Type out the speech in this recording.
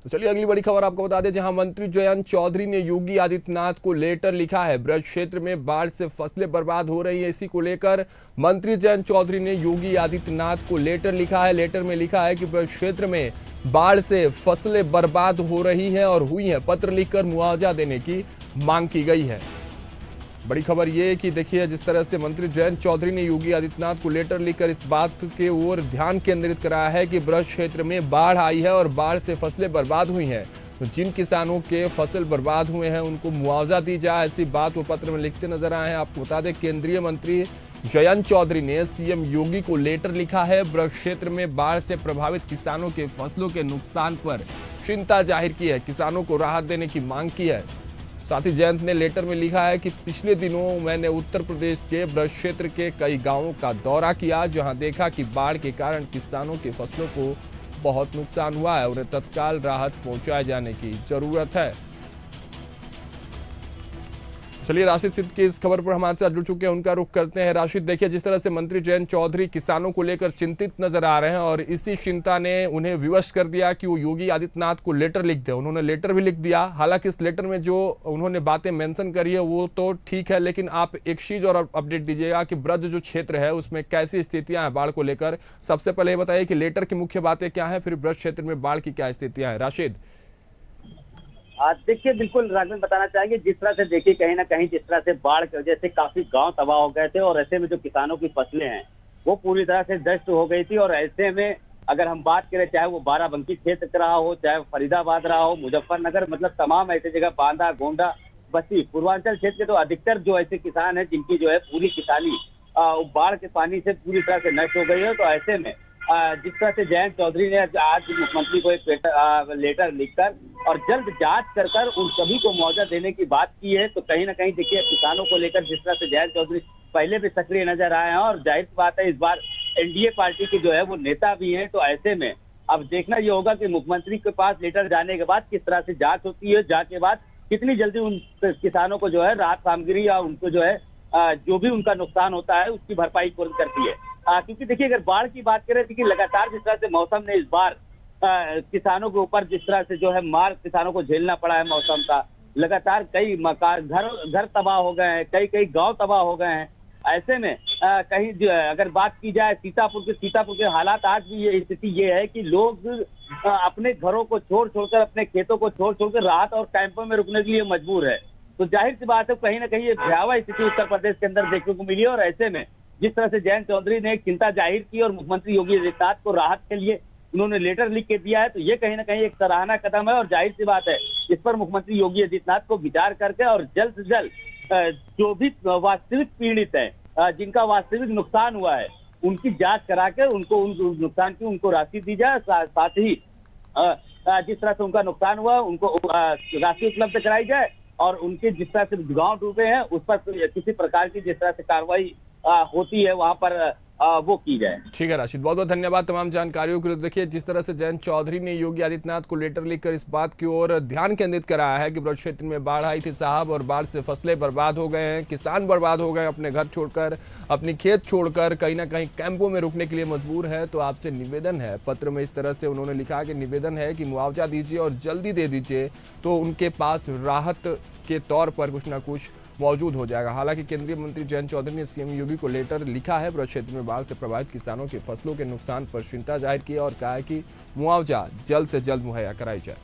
तो चलिए अगली बड़ी खबर आपको बता दें, जहां मंत्री जयंत चौधरी ने योगी आदित्यनाथ को लेटर लिखा है। ब्रज क्षेत्र में बाढ़ से फसलें बर्बाद हो रही हैं, इसी को लेकर मंत्री जयंत चौधरी ने योगी आदित्यनाथ को लेटर लिखा है। लेटर में लिखा है कि ब्रज क्षेत्र में बाढ़ से फसलें बर्बाद हो रही हैं और हुई हैं। पत्र लिखकर मुआवजा देने की मांग की गई है। बड़ी खबर यह है कि देखिए, जिस तरह से मंत्री जयंत चौधरी ने योगी आदित्यनाथ को लेटर लिखकर इस बात के ओर ध्यान केंद्रित कराया है कि ब्रज क्षेत्र में बाढ़ आई है और बाढ़ से फसलें बर्बाद हुई हैं। तो जिन किसानों के फसल बर्बाद हुए हैं उनको मुआवजा दी जाए, ऐसी बात वो पत्र में लिखते नजर आए हैं। आपको बता दें, केंद्रीय मंत्री जयंत चौधरी ने सीएम योगी को लेटर लिखा है। ब्रज क्षेत्र में बाढ़ से प्रभावित किसानों के फसलों के नुकसान पर चिंता जाहिर की है, किसानों को राहत देने की मांग की है। साथ ही जयंत ने लेटर में लिखा है कि पिछले दिनों मैंने उत्तर प्रदेश के ब्रज क्षेत्र के कई गांवों का दौरा किया, जहां देखा कि बाढ़ के कारण किसानों की फसलों को बहुत नुकसान हुआ है, उन्हें तत्काल राहत पहुंचाए जाने की जरूरत है। चलिए राशिद सिद्ध की इस खबर पर हमारे साथ जुड़ चुके हैं, उनका रुख करते हैं। राशिद, देखिए, जिस तरह से मंत्री जयंत चौधरी किसानों को लेकर चिंतित नजर आ रहे हैं और इसी चिंता ने उन्हें विवश कर दिया कि वो योगी आदित्यनाथ को लेटर लिख दे। उन्होंने लेटर भी लिख दिया। हालांकि इस लेटर में जो उन्होंने बातें मेंशन करी है वो तो ठीक है, लेकिन आप एक चीज और अपडेट दीजिएगा कि ब्रज जो क्षेत्र है उसमें कैसी स्थितियां हैं बाढ़ को लेकर। सबसे पहले ये बताइए कि लेटर की मुख्य बातें क्या है, फिर ब्रज क्षेत्र में बाढ़ की क्या स्थितियां हैं। राशिद, देखिए, बिल्कुल राघवन बताना चाहेंगे, जिस तरह से देखिए कहीं ना कहीं जिस तरह से बाढ़ की वजह से काफी गांव तबाह हो गए थे और ऐसे में जो किसानों की फसलें हैं वो पूरी तरह से नष्ट हो गई थी। और ऐसे में अगर हम बात करें, चाहे वो बाराबंकी क्षेत्र का रहा हो, चाहे फरीदाबाद रहा हो, मुजफ्फरनगर, मतलब तमाम ऐसी जगह, बांदा, गोंडा, बस्ती, पूर्वांचल क्षेत्र के तो अधिकतर जो ऐसे किसान है जिनकी जो है पूरी किसानी बाढ़ के पानी से पूरी तरह से नष्ट हो गई है। तो ऐसे में जिस तरह से जयंत चौधरी ने आज मुख्यमंत्री को एक लेटर लिखकर और जल्द जांच कर उन सभी को मुआवजा देने की बात की है। तो कहीं ना कहीं देखिए, किसानों को लेकर जिस तरह से जयंत चौधरी पहले भी सक्रिय नजर आए हैं और जाहिर सी बात है इस बार एनडीए पार्टी के जो है वो नेता भी हैं। तो ऐसे में अब देखना ये होगा कि मुख्यमंत्री के पास लेटर जाने के बाद किस तरह से जांच होती है, जांच के बाद कितनी जल्दी उन किसानों को जो है राहत सामग्री या उनको जो है जो भी उनका नुकसान होता है उसकी भरपाई करती है। क्योंकि देखिए, अगर बाढ़ की बात करें तो लगातार जिस तरह से मौसम ने इस बार किसानों के ऊपर जिस तरह से जो है मार किसानों को झेलना पड़ा है मौसम का, लगातार कई मकान घर तबाह हो गए हैं, कई गांव तबाह हो गए हैं। ऐसे में कहीं जो है अगर बात की जाए सीतापुर के हालात, आज भी ये स्थिति ये है कि लोग अपने घरों को छोड़कर, अपने खेतों को छोड़कर राहत और कैंपों में रुकने के लिए मजबूर है। तो जाहिर सी बात है कहीं ना कहीं ये भयावह स्थिति उत्तर प्रदेश के अंदर देखने को मिली है। और ऐसे में जिस तरह से जयंत चौधरी ने एक चिंता जाहिर की और मुख्यमंत्री योगी आदित्यनाथ को राहत के लिए उन्होंने लेटर लिख के दिया है, तो ये कहीं ना कहीं एक सराहना कदम है। और जाहिर सी बात है इस पर मुख्यमंत्री योगी आदित्यनाथ को विचार करके और जल्द से जल्द जो भी वास्तविक पीड़ित है, जिनका वास्तविक नुकसान हुआ है, उनकी जांच करा के उनको उन नुकसान की उनको राशि दी जाए। साथ ही जिस तरह से उनका नुकसान हुआ उनको राशि उपलब्ध कराई जाए और उनके जिस तरह से गांव डूबे हैं उस पर किसी प्रकार की जिस तरह से कार्रवाई होती है वहां पर वो की जाए। ठीक है राशिद, बहुत बहुत धन्यवाद तमाम जानकारियों के लिए। देखिए, जिस तरह से जयंत चौधरी ने योगी आदित्यनाथ को लेटर लिखकर इस बात की ओर ध्यान केंद्रित कराया है कि ब्रज क्षेत्र में बाढ़ आई थी साहब और बाढ़ से फसलें बर्बाद हो गए हैं, किसान बर्बाद हो गए, अपने घर छोड़कर, अपनी खेत छोड़कर कहीं ना कहीं कैंपों में रुकने के लिए मजबूर है। तो आपसे निवेदन है, पत्र में इस तरह से उन्होंने लिखा कि निवेदन है कि मुआवजा दीजिए और जल्दी दे दीजिए, तो उनके पास राहत के तौर पर कुछ ना कुछ मौजूद हो जाएगा। हालांकि केंद्रीय मंत्री जयंत चौधरी ने सीएम योगी को लेटर लिखा है। ब्रज क्षेत्र में बाढ़ से प्रभावित किसानों की फसलों के नुकसान पर चिंता जाहिर की और कहा है कि मुआवजा जल्द से जल्द मुहैया कराई जाए।